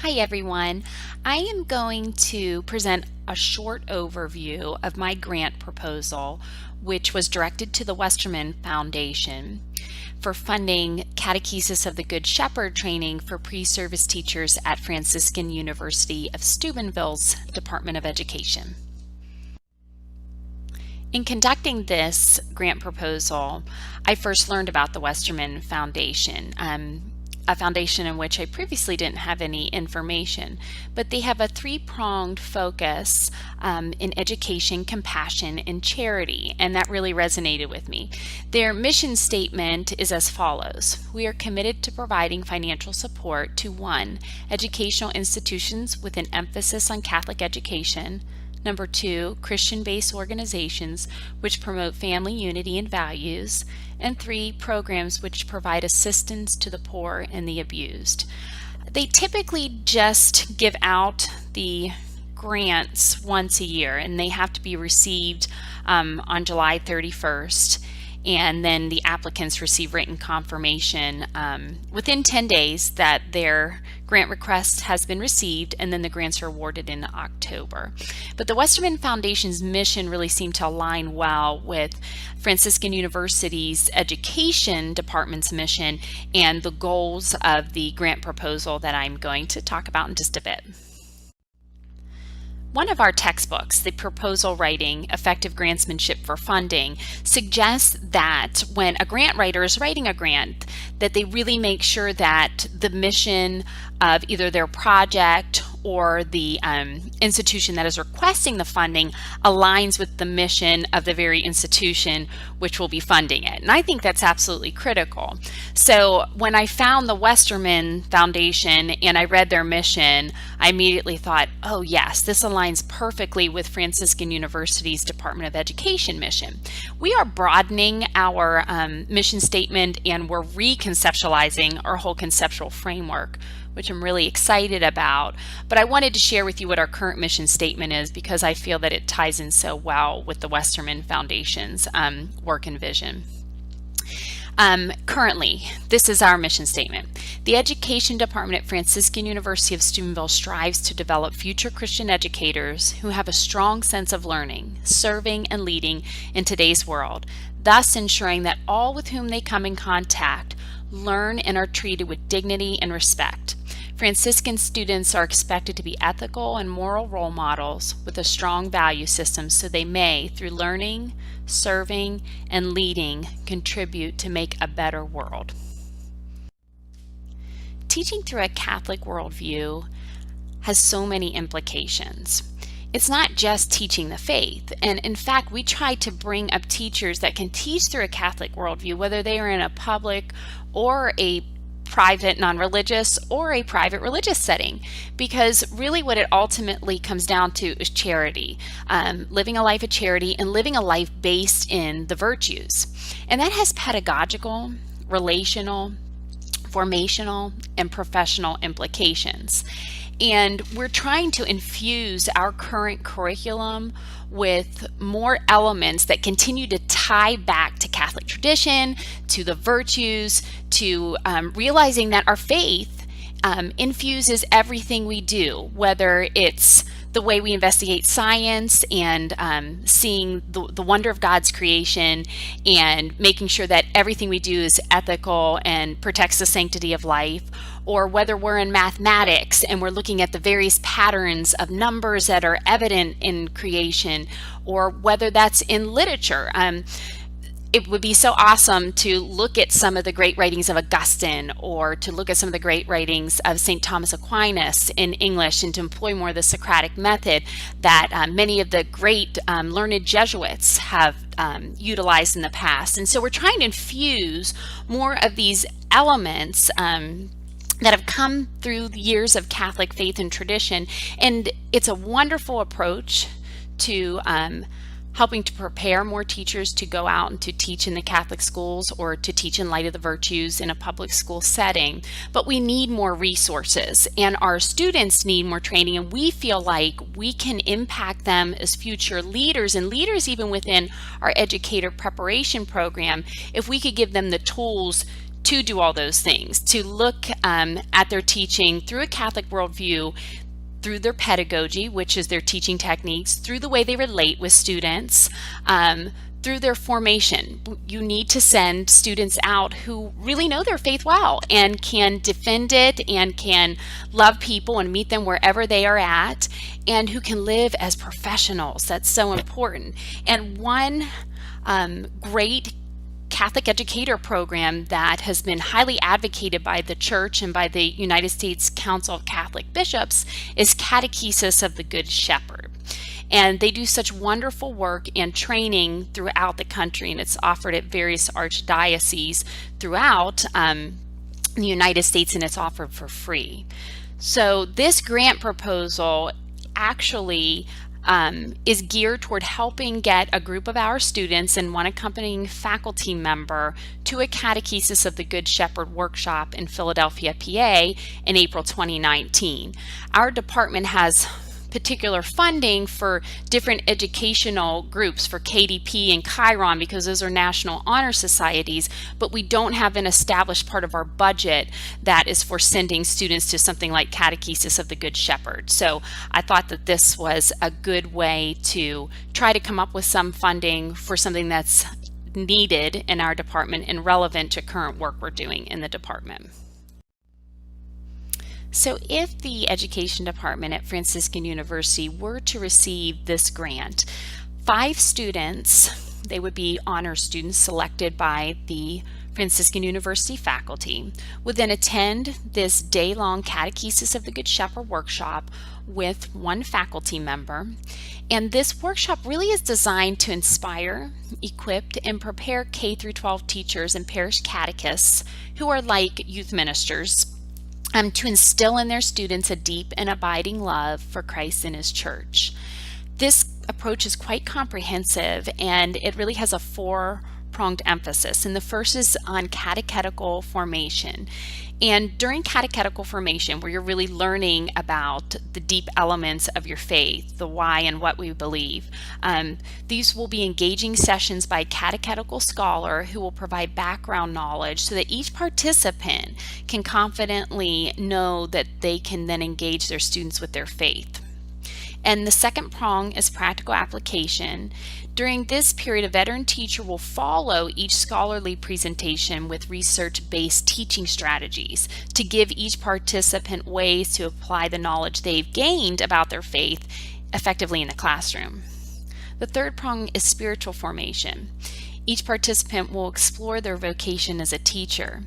Hi everyone. I am going to present a short overview of my grant proposal, which was directed to the Westerman Foundation for funding Catechesis of the Good Shepherd training for pre-service teachers at Franciscan University of Steubenville's Department of Education. In conducting this grant proposal, I first learned about the Westerman Foundation, a foundation in which I previously didn't have any information, but they have a three-pronged focus in education, compassion, and charity, and that really resonated with me. Their mission statement is as follows: we are committed to providing financial support to 1, educational institutions with an emphasis on Catholic education; Number 2, Christian-based organizations which promote family unity and values; and 3, programs which provide assistance to the poor and the abused. They typically just give out the grants once a year, and they have to be received on July 31st. And then the applicants receive written confirmation within 10 days that their grant request has been received, and then the grants are awarded in October. But the Westerman Foundation's mission really seemed to align well with Franciscan University's education department's mission and the goals of the grant proposal that I'm going to talk about in just a bit. One of our textbooks, the Proposal Writing, Effective Grantsmanship for Funding, suggests that when a grant writer is writing a grant, that they really make sure that the mission of either their project or the institution that is requesting the funding aligns with the mission of the very institution which will be funding it. And I think that's absolutely critical. So when I found the Westerman Foundation and I read their mission, I immediately thought, oh yes, this aligns perfectly with Franciscan University's Department of Education mission. We are broadening our mission statement, and we're reconceptualizing our whole conceptual framework, which I'm really excited about. But I wanted to share with you what our current mission statement is, because I feel that it ties in so well with the Westerman Foundation's work and vision. Currently, this is our mission statement. The Education Department at Franciscan University of Steubenville strives to develop future Christian educators who have a strong sense of learning, serving, and leading in today's world, thus ensuring that all with whom they come in contact learn and are treated with dignity and respect. Franciscan students are expected to be ethical and moral role models with a strong value system, so they may, through learning, serving, and leading, contribute to make a better world. Teaching through a Catholic worldview has so many implications. It's not just teaching the faith, and in fact we try to bring up teachers that can teach through a Catholic worldview, whether they are in a public or a private non-religious or a private religious setting, because really what it ultimately comes down to is charity, living a life of charity and living a life based in the virtues. And that has pedagogical, relational, formational, and professional implications. And we're trying to infuse our current curriculum with more elements that continue to tie back to Catholic tradition, to the virtues, to realizing that our faith infuses everything we do, whether it's the way we investigate science and seeing the wonder of God's creation and making sure that everything we do is ethical and protects the sanctity of life, or whether we're in mathematics and we're looking at the various patterns of numbers that are evident in creation, or whether that's in literature. It would be so awesome to look at some of the great writings of Augustine, or to look at some of the great writings of St. Thomas Aquinas in English, and to employ more of the Socratic method that many of the great learned Jesuits have utilized in the past. And so we're trying to infuse more of these elements that have come through the years of Catholic faith and tradition. And it's a wonderful approach to helping to prepare more teachers to go out and to teach in the Catholic schools, or to teach in light of the virtues in a public school setting. But we need more resources, and our students need more training, and we feel like we can impact them as future leaders, and leaders even within our educator preparation program, if we could give them the tools to do all those things, to look at their teaching through a Catholic worldview, through their pedagogy, which is their teaching techniques, through the way they relate with students, through their formation. You need to send students out who really know their faith well and can defend it and can love people and meet them wherever they are at, and who can live as professionals. That's so important. And one great Catholic educator program that has been highly advocated by the Church and by the United States Council of Catholic Bishops is Catechesis of the Good Shepherd. And they do such wonderful work and training throughout the country, and it's offered at various archdioceses throughout the United States, and it's offered for free. So this grant proposal actually is geared toward helping get a group of our students and one accompanying faculty member to a Catechesis of the Good Shepherd workshop in Philadelphia, PA in April 2019. Our department has particular funding for different educational groups for KDP and Chiron because those are national honor societies, but we don't have an established part of our budget that is for sending students to something like Catechesis of the Good Shepherd. So I thought that this was a good way to try to come up with some funding for something that's needed in our department and relevant to current work we're doing in the department. So if the education department at Franciscan University were to receive this grant, 5 students, they would be honor students selected by the Franciscan University faculty, would then attend this day-long Catechesis of the Good Shepherd workshop with one faculty member. And this workshop really is designed to inspire, equip, and prepare K-12 teachers and parish catechists who are like youth ministers, to instill in their students a deep and abiding love for Christ and His Church. This approach is quite comprehensive, and it really has a 4-pronged emphasis. And the first is on catechetical formation. And during catechetical formation, where you're really learning about the deep elements of your faith, the why and what we believe, these will be engaging sessions by a catechetical scholar who will provide background knowledge so that each participant can confidently know that they can then engage their students with their faith. And the second prong is practical application. During this period, a veteran teacher will follow each scholarly presentation with research-based teaching strategies to give each participant ways to apply the knowledge they've gained about their faith effectively in the classroom. The third prong is spiritual formation. Each participant will explore their vocation as a teacher,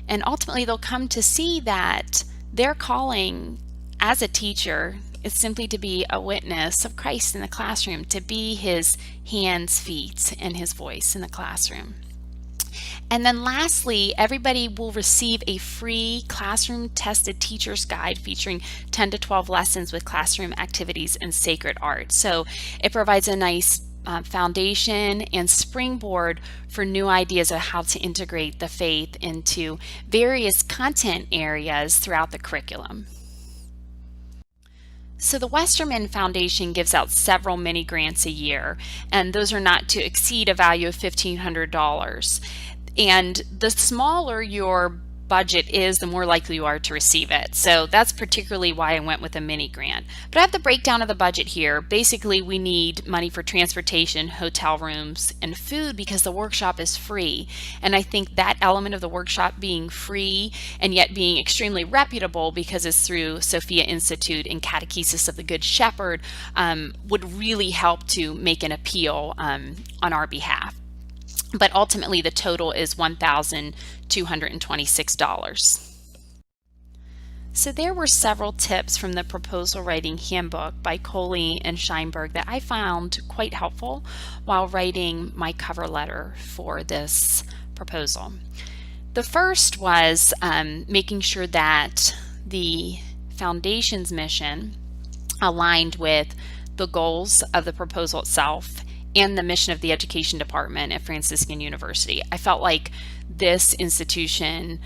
and ultimately they'll come to see that their calling as a teacher is simply to be a witness of Christ in the classroom, to be His hands, feet, and His voice in the classroom. And then lastly, everybody will receive a free classroom-tested teacher's guide featuring 10 to 12 lessons with classroom activities and sacred art. So it provides a nice foundation and springboard for new ideas of how to integrate the faith into various content areas throughout the curriculum. So the Westerman Foundation gives out several mini grants a year, and those are not to exceed a value of $1,500. And the smaller your budget is, the more likely you are to receive it. So that's particularly why I went with a mini grant. But I have the breakdown of the budget here. Basically, we need money for transportation, hotel rooms, and food because the workshop is free. And I think that element of the workshop being free and yet being extremely reputable because it's through Sophia Institute and Catechesis of the Good Shepherd would really help to make an appeal on our behalf. But ultimately the total is $1,226. So there were several tips from the Proposal Writing Handbook by Coley and Scheinberg that I found quite helpful while writing my cover letter for this proposal. The first was making sure that the Foundation's mission aligned with the goals of the proposal itself and the mission of the Education Department at Franciscan University. I felt like this institution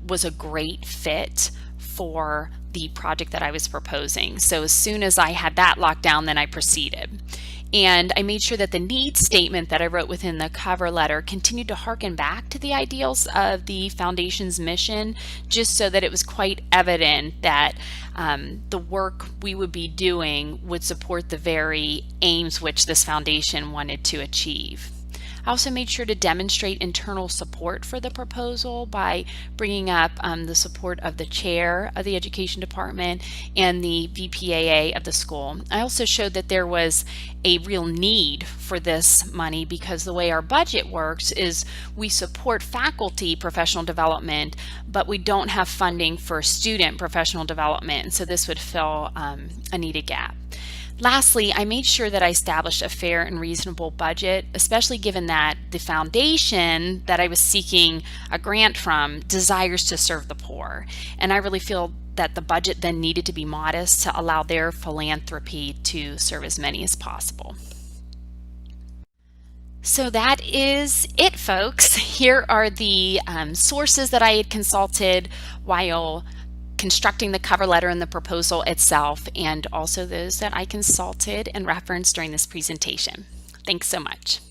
was a great fit for the project that I was proposing. So as soon as I had that locked down, then I proceeded. And I made sure that the needs statement that I wrote within the cover letter continued to harken back to the ideals of the foundation's mission, just so that it was quite evident that the work we would be doing would support the very aims which this foundation wanted to achieve. I also made sure to demonstrate internal support for the proposal by bringing up the support of the chair of the education department and the VPAA of the school. I also showed that there was a real need for this money, because the way our budget works is we support faculty professional development, but we don't have funding for student professional development, so this would fill a needed gap. Lastly, I made sure that I established a fair and reasonable budget, especially given that the foundation that I was seeking a grant from desires to serve the poor. And I really feel that the budget then needed to be modest to allow their philanthropy to serve as many as possible. So that is it, folks. Here are the sources that I had consulted while constructing the cover letter and the proposal itself, and also those that I consulted and referenced during this presentation. Thanks so much.